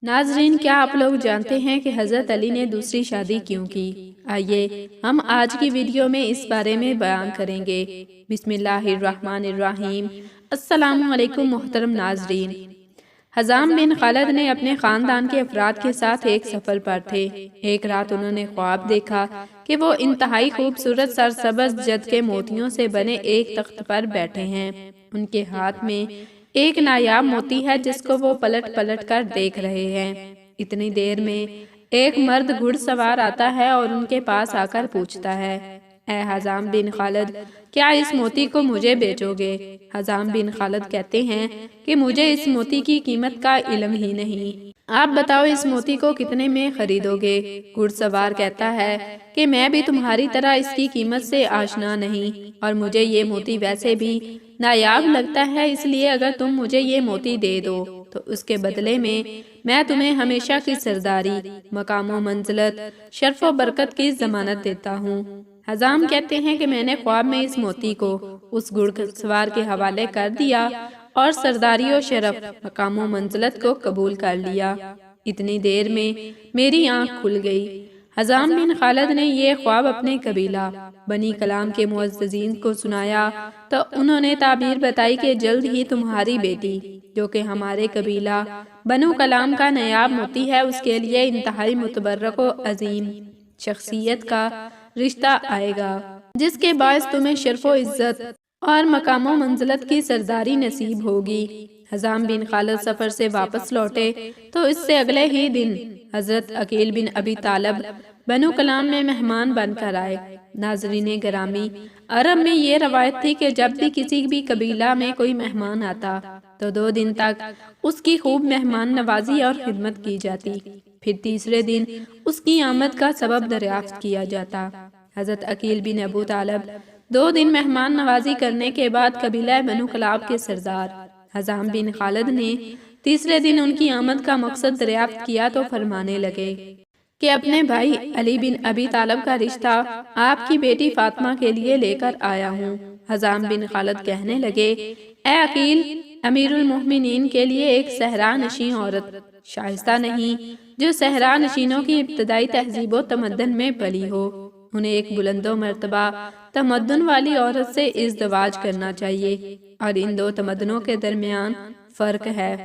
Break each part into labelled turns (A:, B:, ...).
A: ناظرین، کیا آپ لوگ جانتے ہیں کہ حضرت علی نے دوسری شادی کیوں کی؟ آئیے ہم آج کی ویڈیو میں اس بارے میں بیان کریں گے۔ بسم اللہ الرحمن الرحیم۔ السلام علیکم محترم ناظرین۔ حزام بن خالد نے اپنے خاندان کے افراد کے ساتھ ایک سفر پر تھے۔ ایک رات انہوں نے خواب دیکھا کہ وہ انتہائی خوبصورت سرسبز جد کے موتیوں سے بنے ایک تخت پر بیٹھے ہیں۔ ان کے ہاتھ میں ایک نایاب موتی ہے جس کو وہ پلٹ پلٹ کر دیکھ رہے ہیں۔ اتنی دیر میں ایک مرد گھڑ سوار آتا ہے اور ان کے پاس آ کر پوچھتا ہے، اے حزام بن خالد، کیا اس موتی کو مجھے بیچو گے؟ حزام بن خالد کہتے ہیں کہ مجھے اس موتی کی قیمت کا علم ہی نہیں، آپ بتاؤ اس موتی کو کتنے میں خریدو گے؟ گھڑ سوار کہتا ہے کہ میں بھی تمہاری طرح اس کی قیمت سے آشنا نہیں، اور مجھے یہ موتی ویسے بھی نایاب لگتا ہے، اس لیے اگر تم مجھے یہ موتی دے دو تو اس کے بدلے میں تمہیں ہمیشہ کی سرداری، مقام و منزلت، شرف و برکت کی ضمانت دیتا ہوں۔ حزام کہتے ہیں کہ میں نے خواب میں اس موتی کو اس گھڑ سوار کے حوالے کر دیا اور سرداری و شرف، مقام و منزلت کو قبول کر لیا۔ اتنی دیر میں میری آنکھ کھل گئی۔ حزام بن خالد نے یہ خواب اپنے قبیلہ بنی کلام کے معززین کو سنایا تو انہوں نے تعبیر بتائی کہ جلد ہی تمہاری بیٹی، جو کہ ہمارے قبیلہ بنو کلام کا نایاب موتی ہے، اس کے لیے انتہائی متبرک و عظیم شخصیت کا رشتہ آئے گا، جس کے باعث تمہیں شرف و عزت اور مقام و منزلت کی سرداری نصیب ہوگی۔ حزام بن خالد سفر سے واپس لوٹے تو اس سے اگلے ہی دن حضرت عقیل بن ابی طالب بنو کلام میں مہمان بن کر آئے۔ ناظرین گرامی، عرب میں یہ روایت تھی کہ جب بھی کسی بھی قبیلہ میں کوئی مہمان آتا تو 2 دن تک اس کی خوب مہمان نوازی اور خدمت کی جاتی، پھر تیسرے دن اس کی آمد کا سبب دریافت کیا جاتا۔ حضرت عقیل بن ابو طالب 2 دن مہمان نوازی کرنے کے بعد قبیلہ بنو کلاب کے سردار حزام بن خالد نے تیسرے دن ان کی آمد کا مقصد دریافت کیا تو فرمانے لگے کہ اپنے بھائی علی بن ابی طالب کا رشتہ آپ کی بیٹی فاطمہ کے لیے لے کر آیا ہوں۔ حزام بن خالد کہنے لگے، اے عقیل، امیر المومنین کے لیے ایک صحرا نشین عورت شائستہ نہیں جو صحرا نشینوں کی ابتدائی تہذیب و تمدن میں پلی ہو؟ انہیں ایک بلند و مرتبہ تمدن والی عورت سے ازدواج کرنا چاہیے، اور ان 2 تمدنوں کے درمیان فرق ہے۔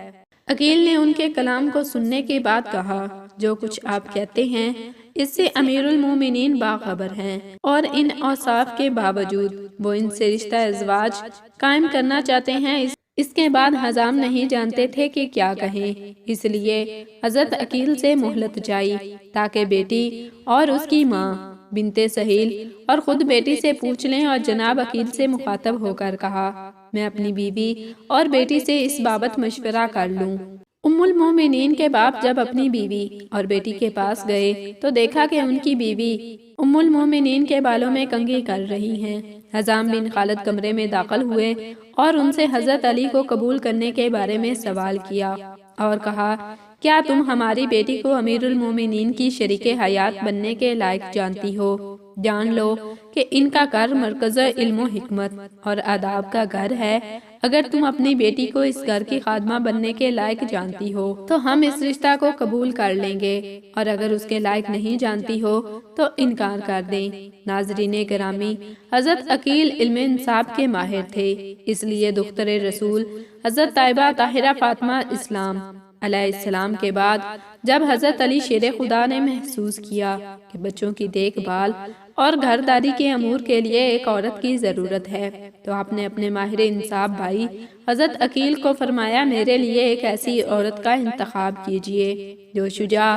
A: عقیل نے ان کے کلام کو سننے کے بعد کہا، جو کچھ آپ کہتے ہیں اس سے امیر المومنین باخبر ہیں، اور ان اوصاف کے باوجود وہ ان سے رشتہ ازدواج قائم کرنا چاہتے ہیں۔ اس کے بعد حزام نہیں جانتے تھے کہ کیا کہیں، اس لیے حضرت عقیل سے مہلت چاہی تاکہ بیٹی اور اس کی ماں بنت سہیل اور خود بیٹی سے پوچھ لیں، اور جناب عقیل سے مخاطب ہو کر کہا، میں اپنی بیوی اور بیٹی سے اس بابت مشورہ کر لوں۔ ام المومنین کے باپ جب اپنی بیوی اور بیٹی کے پاس گئے تو دیکھا کہ ان کی بیوی ام المومنین کے بالوں میں کنگھی کر رہی ہیں۔ حزام بن خالد کمرے میں داخل ہوئے اور ان سے حضرت علی کو قبول کرنے کے بارے میں سوال کیا اور کہا، کیا تم ہماری بیٹی کو امیر المومنین کی شریک حیات بننے کے لائق جانتی ہو؟ جان لو کہ ان کا گھر مرکز علم و حکمت اور آداب کا گھر ہے۔ اگر تم اپنی بیٹی کو اس گھر کی خادمہ بننے کے لائق جانتی ہو تو ہم اس رشتہ کو قبول کر لیں گے، اور اگر اس کے لائق نہیں جانتی ہو تو انکار کر دیں۔ ناظرین گرامی، حضرت عقیل علم انصاب کے ماہر تھے، اس لیے دختر رسول حضرت طیبہ طاہرہ فاطمہ اسلام علیہ السلام کے بعد جب حضرت علی شیر خدا نے محسوس کیا کہ بچوں کی دیکھ بھال اور گھرداری کے امور کے لیے ایک عورت کی ضرورت ہے، تو آپ نے اپنے ماہر انصاف بھائی حضرت عقیل کو فرمایا، میرے لیے ایک ایسی عورت کا انتخاب کیجیے جو شجاع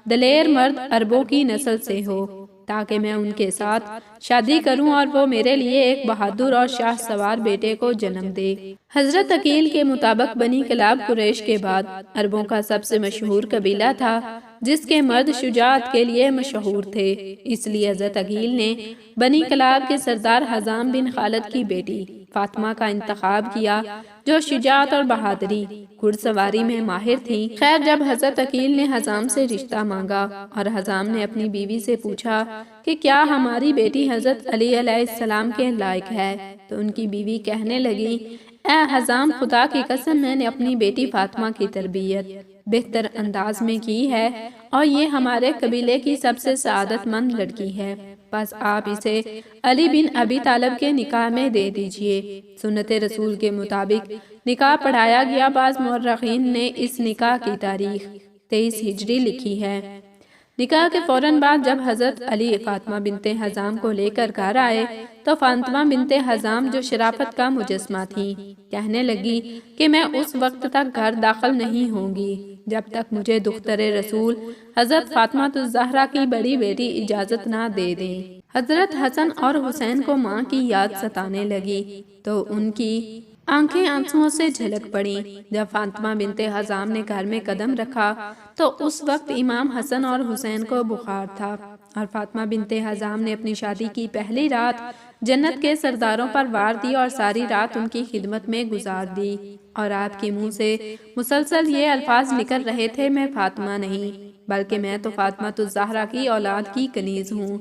A: دلیر مرد عربوں کی نسل سے ہو، تاکہ میں ان کے ساتھ شادی کروں اور وہ میرے لیے ایک بہادر اور شاہ سوار بیٹے کو جنم دے۔ حضرت عقیل کے مطابق بنی کلاب قریش کے بعد عربوں کا سب سے مشہور قبیلہ تھا، جس کے مرد شجاعت کے لیے مشہور تھے، اس لیے حضرت عقیل نے بنی کلاب کے سردار حزام بن خالد کی بیٹی فاطمہ کا انتخاب کیا، جو شجاعت اور بہادری گھڑ سواری میں ماہر تھی۔ خیر، جب حضرت عقیل نے حزام سے رشتہ مانگا اور حزام نے اپنی بیوی سے پوچھا کہ کیا ہماری بیٹی حضرت علی علیہ السلام کے لائق ہے، تو ان کی بیوی کہنے لگی، اے حزام، خدا کی قسم، میں نے اپنی بیٹی فاطمہ کی تربیت بہتر انداز میں کی ہے اور یہ ہمارے قبیلے کی سب سے سعادت مند لڑکی ہے، بس آپ اسے علی بن ابی طالب کے نکاح میں دے دیجئے۔ سنت رسول کے مطابق نکاح پڑھایا گیا۔ بعض مورخین نے اس نکاح کی تاریخ 23 ہجری لکھی ہے۔ نکاح کے فوراً بعد جب حضرت علی فاطمہ بنت حزام کو لے کر گھر آئے تو فاطمہ بنت حزام جو شرافت کا مجسمہ تھی کہنے لگی کہ میں اس وقت تک گھر داخل نہیں ہوں گی جب تک مجھے دختر رسول حضرت فاطمہ الزہرا کی بڑی بیٹی اجازت نہ دے دیں۔ حضرت حسن اور حسین کو ماں کی یاد ستانے لگی تو ان کی آنکھیں آنسوؤں سے جھلک پڑیں۔ جب فاطمہ بنت حزام نے گھر میں قدم رکھا تو اس وقت امام حسن اور حسین کو بخار تھا اور فاطمہ بنت حزام نے اپنی شادی کی پہلی رات جنت کے سرداروں پر وار دی اور ساری رات ان کی خدمت میں گزار دی، اور آپ کے منہ سے مسلسل یہ الفاظ نکل رہے تھے، میں فاطمہ نہیں بلکہ میں تو فاطمہ الزہرا کی اولاد کی کنیز ہوں۔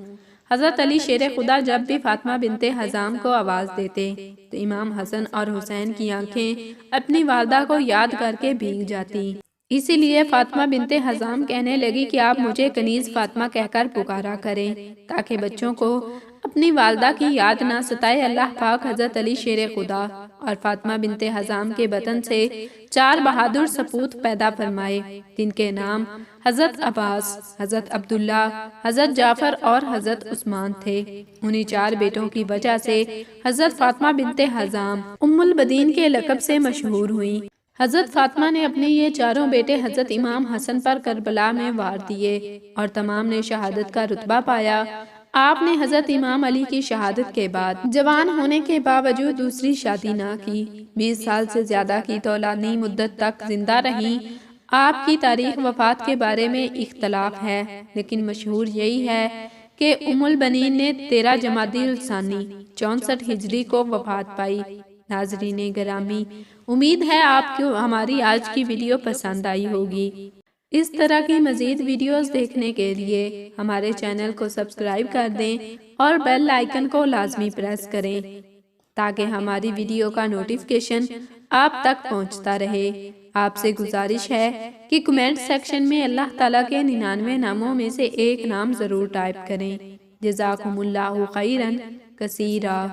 A: حضرت علی شیر خدا جب بھی فاطمہ بنت حزام کو آواز دیتے تو امام حسن اور حسین کی آنکھیں اپنی والدہ کو یاد کر کے بھیگ جاتی۔ اسی لیے فاطمہ بنت حزام کہنے لگی کہ آپ مجھے کنیز فاطمہ کہہ کر پکارا کریں تاکہ بچوں کو اپنی والدہ کی یاد نہ ستائے۔ اللہ پاک حضرت علی شیر خدا اور فاطمہ بنت حزام کے بطن سے 4 بہادر سپوت پیدا فرمائے جن کے نام حضرت عباس، حضرت عبداللہ، حضرت جعفر اور حضرت عثمان تھے۔ انہی 4 بیٹوں کی وجہ سے حضرت فاطمہ بنت حزام ام البدین کے لقب سے مشہور ہوئیں۔ حضرت فاطمہ نے اپنے یہ 4 بیٹے حضرت امام حسن پر کربلا میں وار دیے اور تمام نے شہادت کا رتبہ پایا۔ آپ نے حضرت امام علی کی شہادت کے بعد جوان ہونے کے باوجود دوسری شادی نہ کی، 20 سال سے زیادہ کی طولانی مدت تک زندہ رہیں۔ آپ کی تاریخ وفات کے بارے میں اختلاف ہے، لیکن مشہور یہی ہے کہ ام البنین نے 13 جمادی الثانی 64 ہجری کو وفات پائی۔ ناظرین گرامی، امید ہے آپ کو ہماری آج کی ویڈیو پسند آئی ہوگی۔ اس طرح کی مزید ویڈیوز دیکھنے کے لیے ہمارے چینل کو سبسکرائب کر دیں اور بیل آئیکن کو لازمی پریس کریں تاکہ ہماری ویڈیو کا نوٹیفیکیشن آپ تک پہنچتا رہے۔ آپ سے گزارش ہے کہ کمنٹ سیکشن میں اللہ تعالیٰ کے 99 ناموں میں سے ایک نام ضرور ٹائپ کریں۔ جزاکم اللہ خیرا کثیرا۔